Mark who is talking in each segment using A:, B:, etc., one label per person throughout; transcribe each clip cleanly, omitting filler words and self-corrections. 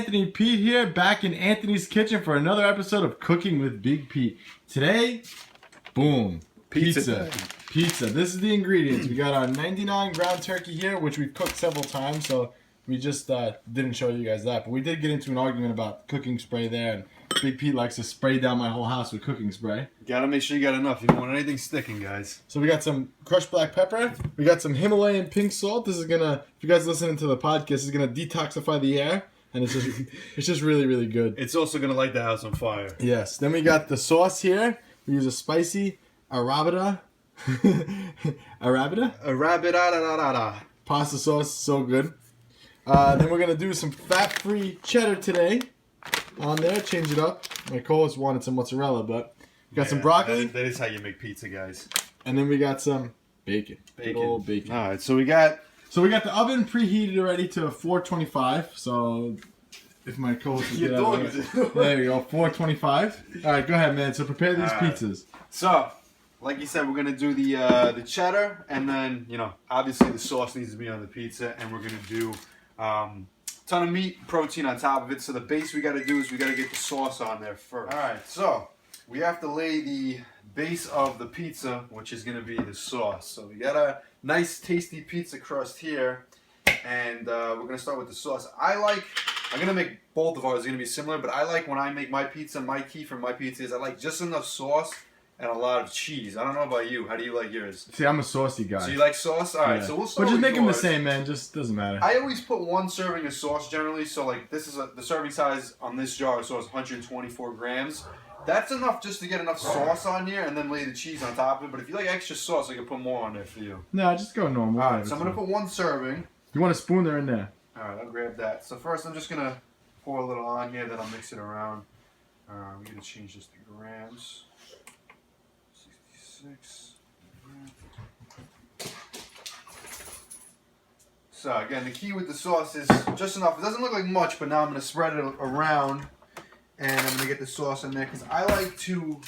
A: Anthony Pete here, back in Anthony's kitchen for another episode of Cooking with Big Pete. Today, boom, pizza. Pizza. This is the ingredients. We got our 99 ground turkey here, which we've cooked several times, so we just didn't show you guys that. But we did get into an argument about cooking spray there, and Big Pete likes to spray down my whole house with cooking spray.
B: You gotta make sure you got enough. You don't want anything sticking, guys.
A: So we got some crushed black pepper. We got some Himalayan pink salt. This is gonna, if you guys listening to the podcast, this is gonna detoxify the air. And it's just really, really good.
B: It's also gonna light the house on fire.
A: Yes. Then we got the sauce here. We use a spicy Arabida.
B: Arabida.
A: Pasta sauce, so good. Then we're gonna do some fat-free cheddar today. On there, change it up. My co-host wanted some mozzarella, but we got some broccoli.
B: That is how you make pizza, guys.
A: And then we got some bacon. Good old bacon.
B: All right, so we got
A: the oven preheated already to 425. So if my co-host
B: You're doing it.
A: There you go, 425. All right, go ahead, man. So prepare these pizzas.
B: So, like you said, we're gonna do the cheddar, and then obviously the sauce needs to be on the pizza, and we're gonna do ton of meat, protein on top of it. So the base we gotta do is we gotta get the sauce on there first. All right, so we have to lay the base of the pizza, which is gonna be the sauce. So we got a nice tasty pizza crust here, and we're gonna start with the sauce. I'm gonna make both of ours. It's gonna be similar, but I like when I make my pizza. My key for my pizza is I like just enough sauce and a lot of cheese. I don't know about you. How do you like yours?
A: See, I'm a saucy guy.
B: So you like sauce? All right. So we'll start.
A: But just
B: with
A: make them the
B: yours.
A: same, man. Just doesn't matter.
B: I always put one serving of sauce generally. So like this is the serving size on this jar of sauce, 124 grams. That's enough just to get enough sauce on here, and then lay the cheese on top of it. But if you like extra sauce, I can put more on there for you.
A: No, just go normal.
B: All right. So I'm gonna put one serving.
A: You want a spoon? They're in there.
B: All right. I'll grab that. So first, I'm just gonna pour a little on here. Then I'll mix it around. We're gonna change this to grams. 66. So again, the key with the sauce is just enough. It doesn't look like much, but now I'm going to spread it around, and I'm going to get the sauce in there because I like to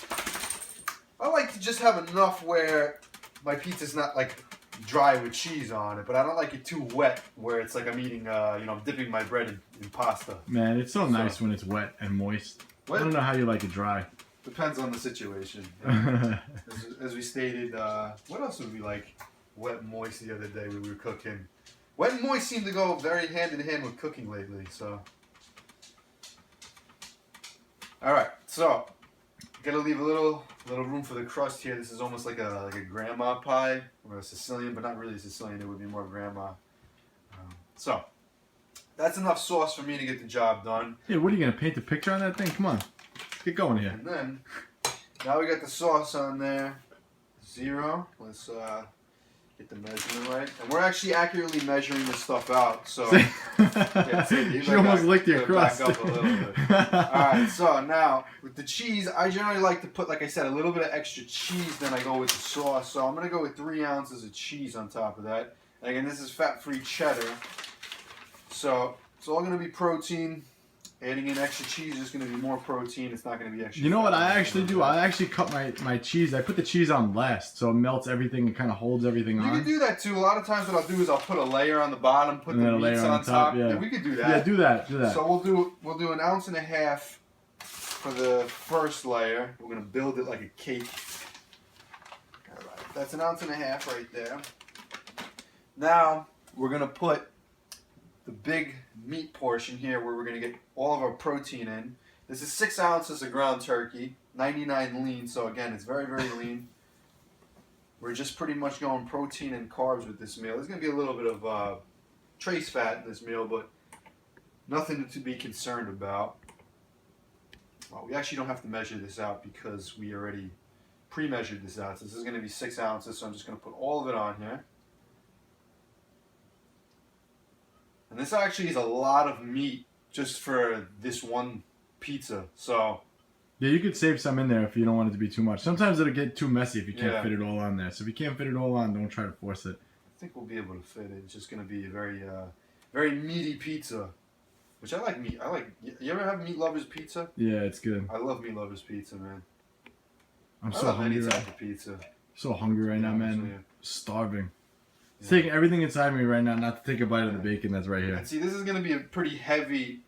B: just have enough where my pizza's not like dry with cheese on it, but I don't like it too wet where it's like I'm eating, I'm dipping my bread in pasta.
A: Man, it's so nice when it's wet and moist. I don't know how you like it dry.
B: Depends on the situation. As we stated, what else would we like? Wet and moist the other day when we were cooking. Wet and moist seem to go very hand in hand with cooking lately. So, all right. So, gotta leave a little room for the crust here. This is almost like a grandma pie or a Sicilian, but not really Sicilian. It would be more grandma. So, that's enough sauce for me to get the job done.
A: Yeah, what are you gonna paint the picture on that thing? Come on. Get going here.
B: And then, now we got the sauce on there. 0. Let's get the measurement right. And we're actually accurately measuring this stuff out. So,
A: you almost licked your crust.
B: Back up a little bit. Alright, so now, with the cheese, I generally like to put, like I said, a little bit of extra cheese, then I go with the sauce. So I'm going to go with 3 ounces of cheese on top of that. And again, this is fat-free cheddar. So, it's all going to be protein. Adding in extra cheese is going to be more protein. It's not going to be extra.
A: You know what I actually do? I actually cut my cheese. I put the cheese on last, so it melts everything and kind of holds everything on.
B: You can do that too. A lot of times what I'll do is I'll put a layer on the bottom, put the meats on top. Yeah, we could do that.
A: Yeah, do that.
B: So we'll do 1.5 ounces for the first layer. We're going to build it like a cake. All right, that's 1.5 ounces right there. Now we're going to put the big meat portion here where we're going to get all of our protein in. This is 6 ounces of ground turkey, 99 lean, so again, it's very, very lean. We're just pretty much going protein and carbs with this meal. There's going to be a little bit of trace fat in this meal, but nothing to be concerned about. Well, we actually don't have to measure this out because we already pre-measured this out. So this is going to be 6 ounces, so I'm just going to put all of it on here. And this actually is a lot of meat just for this one pizza. So
A: yeah, you could save some in there if you don't want it to be too much. Sometimes it'll get too messy if you can't fit it all on there. So if you can't fit it all on, don't try to force it.
B: I think we'll be able to fit it. It's just going to be a very meaty pizza, which I like meat. You ever have Meat Lovers pizza?
A: Yeah, it's good.
B: I love Meat Lovers pizza, man.
A: I'm so hungry.
B: Any type of pizza.
A: So hungry right now, man. Starving. It's taking everything inside me right now not to take a bite of the bacon that's right here.
B: And see, this is going to be a pretty heavy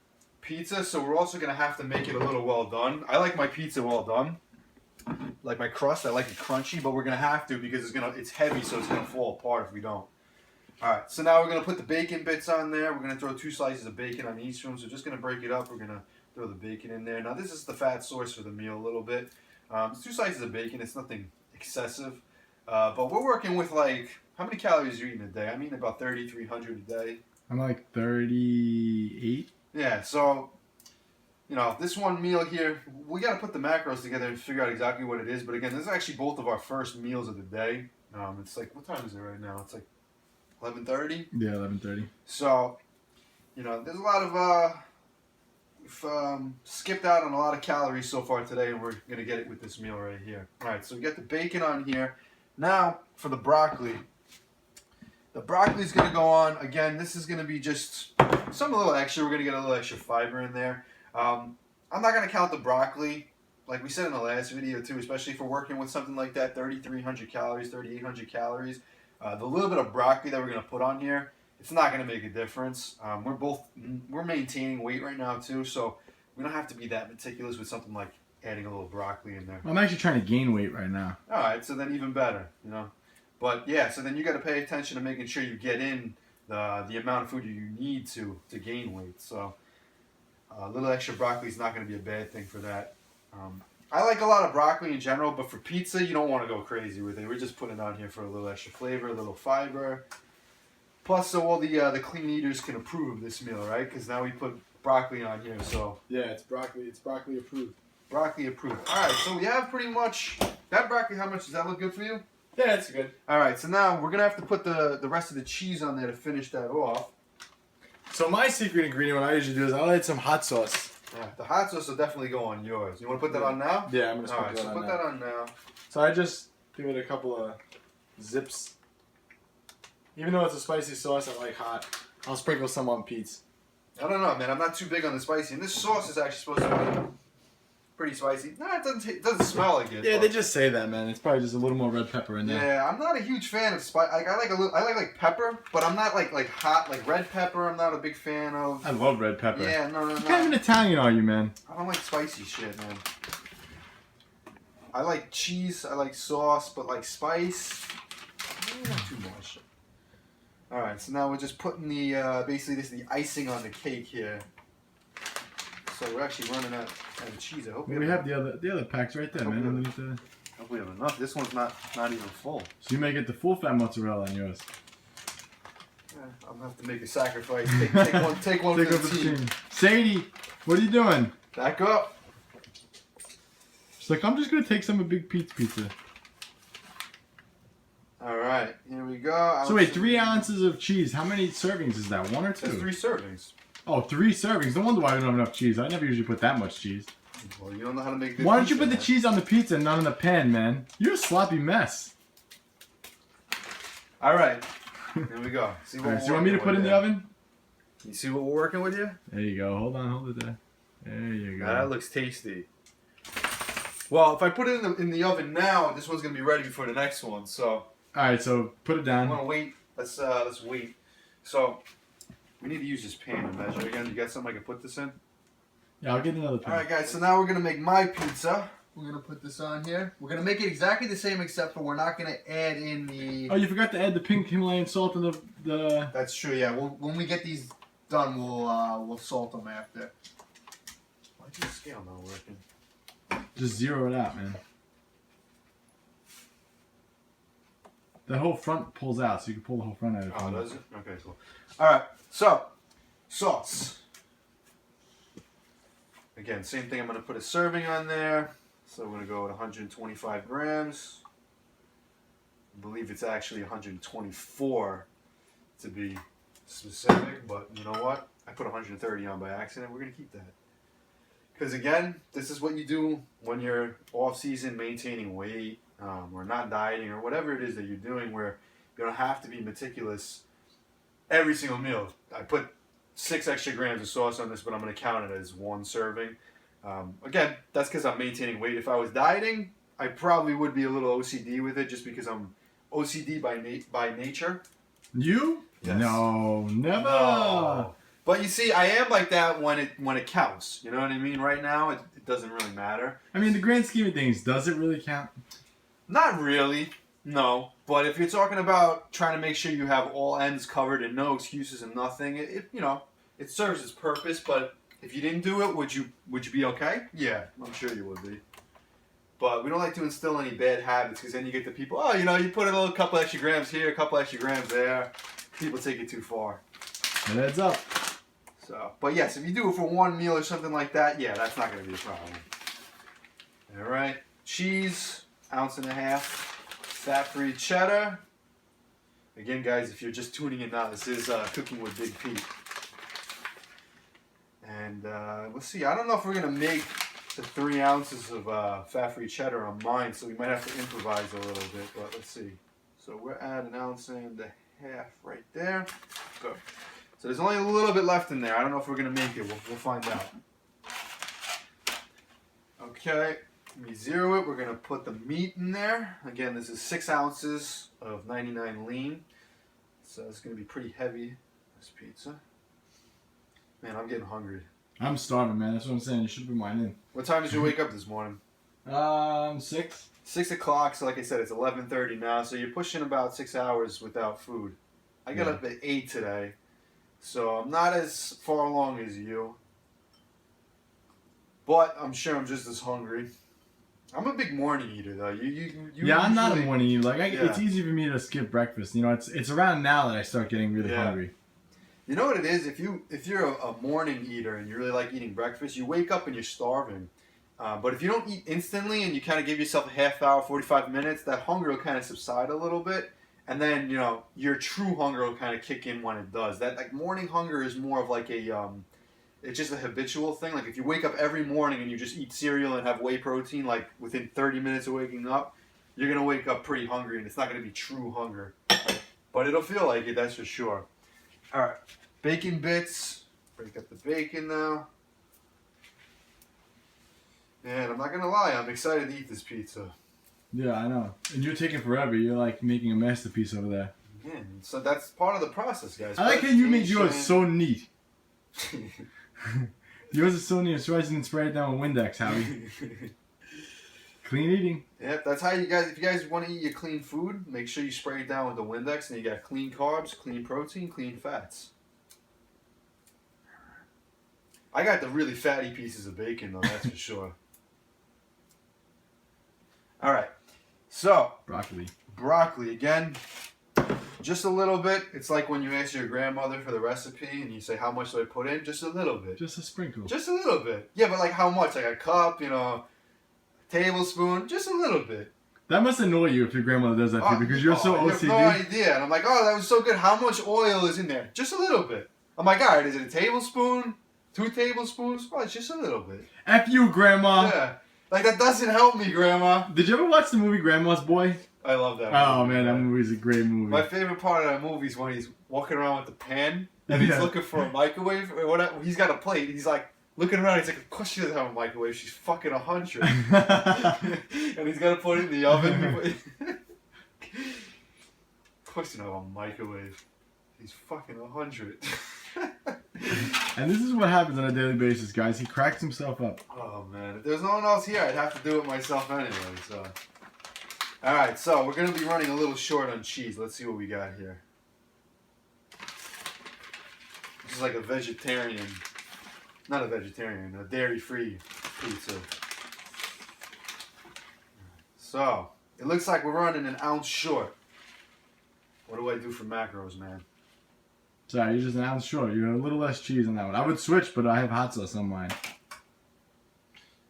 B: pizza, so we're also gonna have to make it a little well done. I like my pizza well done. Like my crust, I like it crunchy, but we're gonna have to because it's heavy, so it's gonna fall apart if we don't. All right, so now we're gonna put the bacon bits on there. We're gonna throw 2 slices of bacon on each one. So just gonna break it up. We're gonna throw the bacon in there. Now this is the fat source for the meal a little bit. It's 2 slices of bacon. It's nothing excessive, but we're working with like how many calories are you eating a day? I'm eating about 3,300 a day.
A: I'm like 38.
B: Yeah, so this one meal here, we got to put the macros together and figure out exactly what it is. But again, this is actually both of our first meals of the day. It's like, what time is it right now? It's like 11:30.
A: Yeah, 11:30.
B: So, there's a lot of we've skipped out on a lot of calories so far today, and we're gonna get it with this meal right here. All right, so we got the bacon on here. Now for the broccoli. The broccoli's gonna go on. Again, this is gonna be just a little extra. We're gonna get a little extra fiber in there. I'm not gonna count the broccoli, like we said in the last video too, especially if we're working with something like that, 3,300 calories, 3,800 calories. The little bit of broccoli that we're gonna put on here, it's not gonna make a difference. We're maintaining weight right now too, so we don't have to be that meticulous with something like adding a little broccoli in there.
A: I'm actually trying to gain weight right now.
B: All right, so then even better, But yeah, so then you got to pay attention to making sure you get in the amount of food you need to gain weight. So a little extra broccoli is not going to be a bad thing for that. I like a lot of broccoli in general, but for pizza, you don't want to go crazy with it. We're just putting it on here for a little extra flavor, a little fiber. Plus, so all the clean eaters can approve of this meal, right? Because now we put broccoli on here, so.
A: Yeah, it's broccoli. It's broccoli approved.
B: Broccoli approved. All right, so we have pretty much that broccoli. How much does that look good for you?
A: Yeah, it's good.
B: All right, so now we're gonna have to put the rest of the cheese on there to finish that off.
A: So my secret ingredient, what I usually do is I'll add some hot sauce.
B: Yeah, the hot sauce will definitely go on yours. You want to put that on now?
A: Yeah, I'm gonna
B: All right, so put that on now.
A: So I just give it a couple of zips. Even though it's a spicy sauce, I like hot. I'll sprinkle some on pizza.
B: I don't know, man. I'm not too big on the spicy, and this sauce is actually supposed to be pretty spicy. No, it doesn't smell like it.
A: Yeah,
B: but
A: they just say that, man. It's probably just a little more red pepper in there.
B: Yeah, I'm not a huge fan of spice. Like, I like pepper, but I'm not like hot like red pepper. I'm not a big fan of.
A: I love red pepper.
B: Yeah, no.
A: What kind of an Italian are you, man?
B: I don't like spicy shit, man. I like cheese. I like sauce, but like spice, not too much. All right, so now we're just putting the basically this is the icing on the cake here. So we're actually running out of cheese. I hope
A: We have the other packs right there, man. Underneath the...
B: I hope we have enough. This one's not even full.
A: So you may get the full fat mozzarella on yours.
B: Yeah, I'm gonna have to make a sacrifice. Take one for the team.
A: Sadie, what are you doing?
B: Back up.
A: She's like, I'm just gonna take some of Big Pete's pizza.
B: All right, here we go.
A: So wait, 3 ounces of cheese. How many servings is that? 1 or 2?
B: That's 3 servings.
A: Oh, 3 servings. No wonder why I don't have enough cheese. I never usually put that much cheese.
B: Well, you don't know how to make good
A: Why don't you
B: pizza,
A: put the cheese on the pizza and not in the pan, man? You're a sloppy mess.
B: All right, here we go. See what
A: So you want me to put in the oven?
B: You see what we're working with here?
A: There you go. Hold it there. There you go.
B: That looks tasty. Well, if I put it in the oven now, this one's gonna be ready before the next one. So.
A: All right, so put it
B: I'm
A: down.
B: gonna wait. Let's wait. So we need to use this pan to measure again. You got something I can put this in?
A: Yeah, I'll get another pan.
B: All right, guys. So now we're gonna make my pizza. We're gonna put this on here. We're gonna make it exactly the same, except for we're not gonna add in the.
A: Oh, you forgot to add the pink Himalayan salt and the.
B: That's true. Yeah. When we get these done, we'll salt them after. Why is the scale not working?
A: Just zero it out, man. The whole front pulls out, so you can pull the whole front out.
B: Oh, does it? Okay, cool. All right. So sauce. Again, same thing. I'm gonna put a serving on there. So we're gonna go with 125 grams. I believe it's actually 124 to be specific, but you know what? I put 130 on by accident. We're gonna keep that. Because again, this is what you do when you're off season, maintaining weight, or not dieting, or whatever it is that you're doing, where you don't have to be meticulous every single meal. I put 6 extra grams of sauce on this, but I'm going to count it as 1 serving. Again, that's because I'm maintaining weight. If I was dieting, I probably would be a little OCD with it, just because I'm OCD by nature.
A: You?
B: Yes.
A: No, never.
B: But you see, I am like that when it counts. You know what I mean? Right now, it doesn't really matter.
A: I mean, the grand scheme of things, does it really count?
B: Not really, no. But if you're talking about trying to make sure you have all ends covered and no excuses and nothing, it serves its purpose. But if you didn't do it, would you be okay? Yeah, I'm sure you would be. But we don't like to instill any bad habits because then you get the people, oh, you put a little couple extra grams here, a couple extra grams there. People take it too far.
A: It adds up.
B: So, but yes, if you do it for one meal or something like that, yeah, that's not going to be a problem. All right, cheese, 1.5 ounces, fat-free cheddar. Again, guys, if you're just tuning in now, this is Cooking with Big Pete. And let's see, I don't know if we're going to make the 3 ounces of fat-free cheddar on mine, so we might have to improvise a little bit, but let's see. So we're at 1.5 ounces right there. Good. So there's only a little bit left in there. I don't know if we're going to make it. We'll find out. Okay, let me zero it. We're going to put the meat in there. Again, this is 6 ounces of 99 lean. So it's going to be pretty heavy, this pizza. Man, I'm getting hungry.
A: I'm starving, man. That's what I'm saying. You should put mine in.
B: What time did you wake up this morning?
A: 6.
B: 6 o'clock. So like I said, it's 11:30 now. So you're pushing about 6 hours without food. I got up at 8 today. So I'm not as far along as you. But I'm sure I'm just as hungry. I'm a big morning eater, though.
A: Yeah, I'm not a morning eater. It's easy for me to skip breakfast. It's around now that I start getting really hungry.
B: You know what it is? If you're a morning eater and you really like eating breakfast, you wake up and you're starving. But if you don't eat instantly and you kind of give yourself a half hour, 45 minutes, that hunger will kind of subside a little bit. And then, your true hunger will kind of kick in when it does. That morning hunger is more of like it's just a habitual thing. Like if you wake up every morning and you just eat cereal and have whey protein, like within 30 minutes of waking up, you're going to wake up pretty hungry and it's not going to be true hunger. But it'll feel like it, that's for sure. All right, bacon bits. Break up the bacon now. And I'm not going to lie, I'm excited to eat this pizza.
A: Yeah, I know. And you're taking forever. You're like making a masterpiece over there.
B: Yeah, so that's part of the process, guys.
A: I like how you made yours so neat. Yours is so neat. I'm surprised you didn't spray it down with Windex, Howie. Clean eating.
B: Yep, that's how you guys, if you guys want to eat your clean food, make sure you spray it down with the Windex and you got clean carbs, clean protein, clean fats. I got the really fatty pieces of bacon though, that's for sure. All right, so broccoli again, just a little bit. It's like when you ask your grandmother for the recipe and you say, how much do I put in? Just a little bit.
A: Just a sprinkle.
B: Just a little bit. Yeah, but like how much? Like a cup, tablespoon, just a little bit.
A: That must annoy you if your grandmother does that to you because you're so OCD.
B: You have no idea. And I'm like, oh, that was so good. How much oil is in there? Just a little bit. I'm like, all right, is it a tablespoon? 2 tablespoons? Oh, it's just a little bit.
A: F you, Grandma.
B: Yeah. Like, that doesn't help me, Grandma.
A: Did you ever watch the movie Grandma's Boy?
B: I love that movie.
A: Oh, man, that movie is a great movie.
B: My favorite part of that movie is when he's walking around with the pan and he's looking for a microwave or whatever. He's got a plate. He's like looking around. He's like, of course she doesn't have a microwave. She's fucking 100. And he's got to put it in the oven. Of course you don't have a microwave. He's fucking 100.
A: And this is what happens on a daily basis, guys. He cracks himself up.
B: Oh, man. If there's no one else here, I'd have to do it myself anyway, so. Alright, so we're going to be running a little short on cheese. Let's see what we got here. This is like a vegetarian, not a vegetarian, a dairy-free pizza. So, it looks like we're running 1 ounce short. What do I do for macros, man?
A: Sorry, you're just 1 ounce short. You're a little less cheese on that one. I would switch, but I have hot sauce on mine.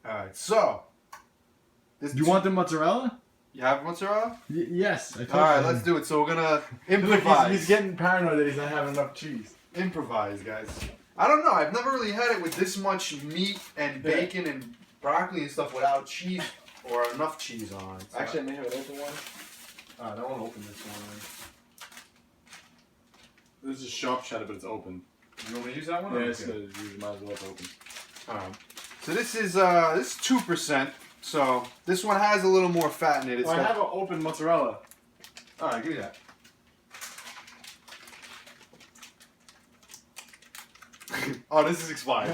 B: Alright, so.
A: Do you want the mozzarella?
B: You have mozzarella?
A: Yes.
B: Alright, let's do it. So we're going to improvise.
A: He's getting paranoid that he's not having enough cheese.
B: Improvise, guys. I don't know. I've never really had it with this much meat and bacon and broccoli and stuff without cheese or enough cheese on it. So
A: Actually, I may have an open one. I don't want to open this one. This is sharp cheddar, but it's open.
B: You want me to use that one?
A: Yeah, it's good. You might as well open.
B: Alright. So this is 2%. So this one has a little more fat in it.
A: I have an open mozzarella.
B: Alright, give me that. Oh, this is expired.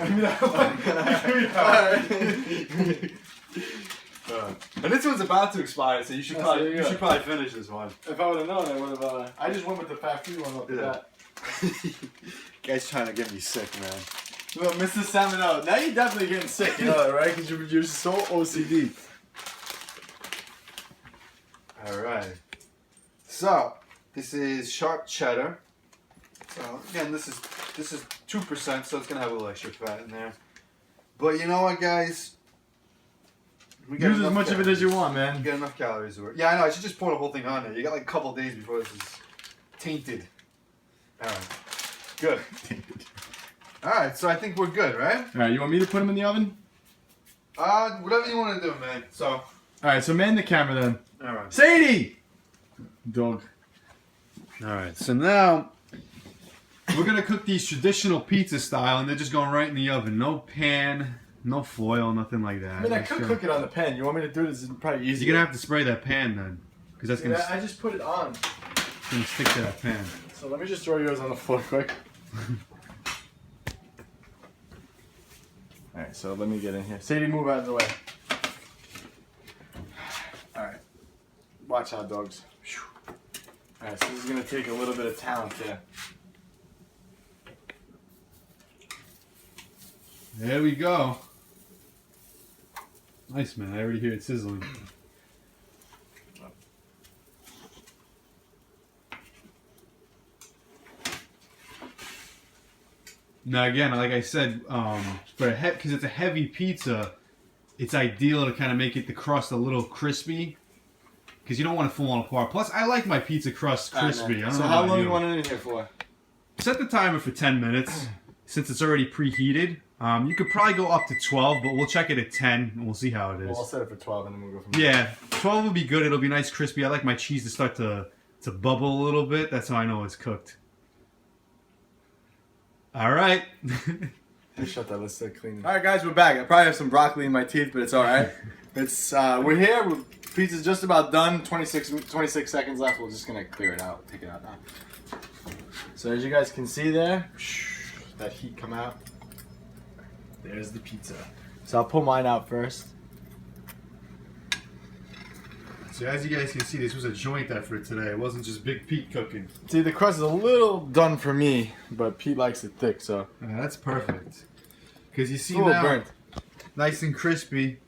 B: And this one's about to expire, so you should probably finish this one.
A: If I would have known, I would have. I just went with the fat-free one off the bat.
B: Guy's trying to get me sick, man.
A: Well, Mr. Salmonella, now you're definitely getting sick, you know that, right? Because you're so OCD.
B: Alright. So, this is sharp cheddar. So, again, this is 2%, so it's going to have a little extra fat in there. But you know what, guys?
A: Use as much of it as you want, man.
B: You get enough calories to work. Yeah, I know. I should just pour the whole thing on there. You got like a couple days before this is tainted. Alright. Good. Alright, so I think we're good, right?
A: Alright, you want me to put them in the oven?
B: Whatever you want to do, man. So.
A: Alright, so man the camera then.
B: Alright.
A: Sadie! Dog.
C: Alright, so now we're going to cook these traditional pizza style, and they're just going right in the oven. No pan, no foil, nothing like that.
A: I mean, I could cook it on the pan. You want me to do this? It's probably easier.
C: You're going to have to spray that pan then. Because that's going
A: I just put it on.
C: to stick to that pan.
A: So let me just throw yours on the floor quick. Alright, so let me get in here. Sadie, move out of the way. Alright. Watch out, dogs. Alright, so this is going to take a little bit of talent here.
C: There we go. Nice, man. I already hear it sizzling. Now again, like I said, because it's a heavy pizza, it's ideal to kind of make the crust a little crispy, because you don't want it falling apart. Plus, I like my pizza crust crispy. I don't
A: so
C: know
A: how
C: about
A: long
C: you.
A: you want it in here for?
C: Set the timer for 10 minutes, since it's already preheated. You could probably go up to 12, but we'll check it at 10, and we'll see how it is.
A: Well, I'll set it for 12, and then we'll go from there.
C: Yeah, 12 will be good. It'll be nice, crispy. I like my cheese to start to bubble a little bit. That's how I know it's cooked. All right.
A: Shut that. Let's start cleaning. All right, guys, we're back. I probably have some broccoli in my teeth, but it's all right. It's we're here. Pizza's just about done. 26 seconds left. We're just gonna clear it out. Take it out now. So as you guys can see there, that heat come out. There's the pizza. So I'll pull mine out first.
C: So as you guys can see, this was a joint effort today. It wasn't just Big Pete cooking.
A: See, the crust is a little done for me, but Pete likes it thick, so.
C: Yeah, that's perfect. Because you see
A: It's a little
C: now,
A: burnt.
C: nice and crispy.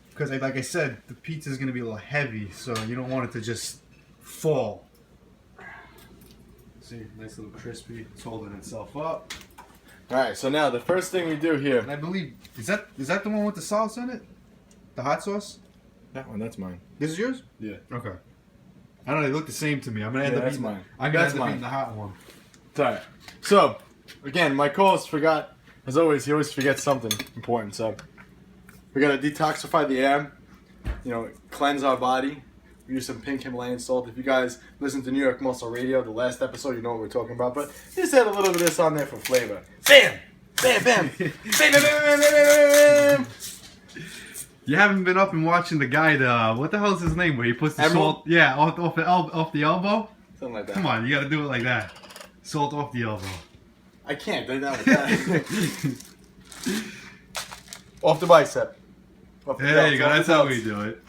C: Because like I said, the pizza is going to be a little heavy, so you don't want it to just fall. See, nice little crispy. It's holding itself up.
A: All right, so now the first thing we do here.
C: And I believe, is that the one with the sauce in it? The hot sauce?
A: That one, that's mine.
C: This is yours?
A: Yeah.
C: Okay. I don't know, they look the same to me. I'm going to end up
A: that's
C: eating
A: mine.
C: I'm going
A: That's
C: to end up
A: mine.
C: eating the hot one.
A: It's all right. So, again, my co-host forgot, as always, he always forgets something important. So, we got to detoxify the air, cleanse our body. We use some pink Himalayan salt. If you guys listen to New York Muscle Radio, the last episode, you know what we're talking about. But just add a little bit of this on there for flavor. Bam! Bam, bam! Bam, bam, bam, bam, bam, bam, bam.
C: You haven't been up and watching the guy, what the hell is his name, where he puts the
A: Emerald?
C: salt, off the elbow?
A: Something like that.
C: Come on, you gotta do it like that. Salt off the elbow.
A: I can't do that with that. Off the bicep. Off the
C: There
A: belt,
C: you go,
A: off the
C: that's how
A: belt.
C: we do it.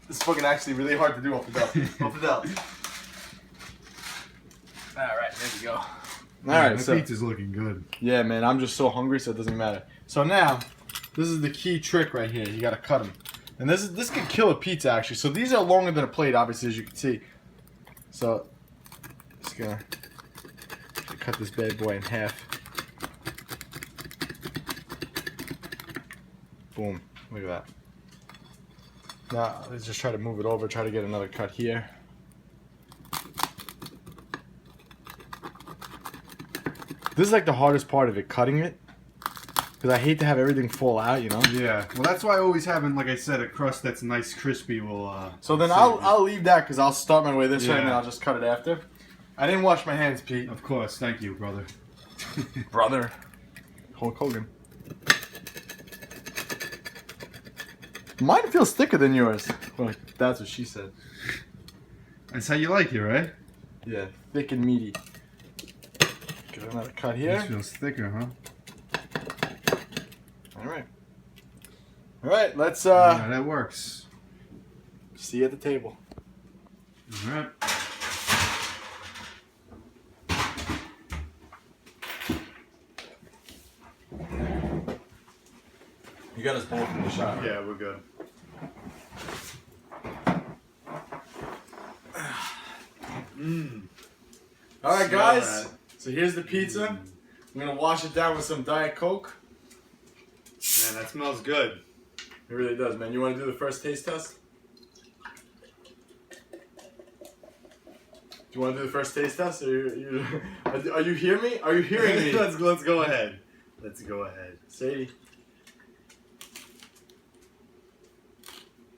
A: This is fucking actually really hard to do off the belt. Off the belt. Alright, there we go. Alright,
C: the
A: so.
C: pizza's looking good.
A: Yeah, man, I'm just so hungry, so it doesn't matter. So now, this is the key trick right here. You gotta cut them. And this can kill a pizza, actually. So these are longer than a plate, obviously, as you can see. So, just gonna cut this bad boy in half. Boom. Look at that. Now, let's just try to move it over, try to get another cut here. This is like the hardest part of it, cutting it. Because I hate to have everything fall out,
C: Yeah, well that's why always having, like I said, a crust that's nice, crispy will,
A: So then
C: save
A: I'll leave that because I'll start my way this way and then
C: Yeah.
A: I'll just cut it after. I didn't wash my hands, Pete.
C: Of course, thank you, brother.
A: Brother. Hulk Hogan. Mine feels thicker than yours. Well, that's what she said.
C: That's how you like it, right?
A: Yeah, thick and meaty. Good. Another cut here.
C: This feels thicker, huh?
A: All right. All right, let's
C: Yeah, that works.
A: see you at the table.
C: All right.
A: You got us both in the shot.
C: Yeah, we're good.
A: All right,
C: Smell
A: guys.
C: that.
A: So here's the pizza. I'm gonna wash it down with some Diet Coke.
C: Man, that smells good.
A: It really does, man. You want to do the first taste test? Do you want to do the first taste test? Are you hear me? Are you hearing me?
C: Let's go ahead. Let's go ahead.
A: Sadie.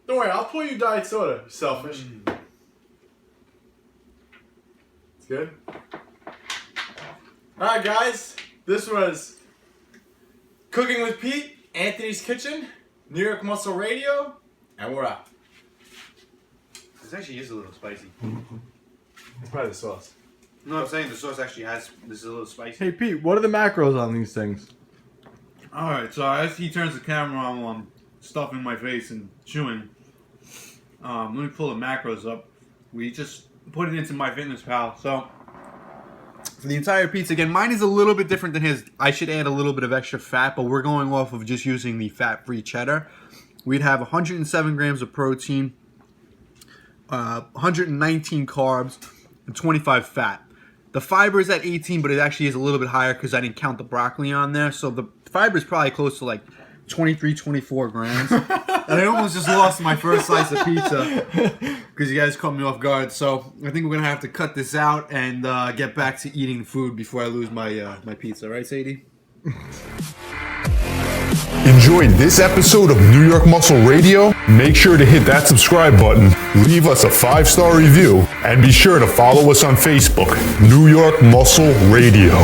A: Don't worry, I'll pour you diet soda. You selfish. It's good. All right, guys. This was Cooking with Pete, Anthony's Kitchen, New York Muscle Radio, and we're out.
C: This actually is a little spicy.
A: It's probably the sauce.
C: No, I'm saying the sauce actually has. This is a little spicy.
A: Hey, Pete, what are the macros on these things?
C: All right, so as he turns the camera on while I'm stuffing my face and chewing, let me pull the macros up. We just put it into MyFitnessPal. So for the entire pizza, again, mine is a little bit different than his. I should add a little bit of extra fat, but we're going off of just using the fat-free cheddar. We'd have 107 grams of protein, 119 carbs, and 25 fat. The fiber is at 18, but it actually is a little bit higher because I didn't count the broccoli on there. So the fiber is probably close to like 23, 24 grams. And I almost just lost my first slice of pizza because you guys caught me off guard. So I think we're going to have to cut this out and get back to eating food before I lose my my pizza. Right, Sadie?
D: Enjoyed this episode of New York Muscle Radio? Make sure to hit that subscribe button, leave us a 5-star review, and be sure to follow us on Facebook, New York Muscle Radio.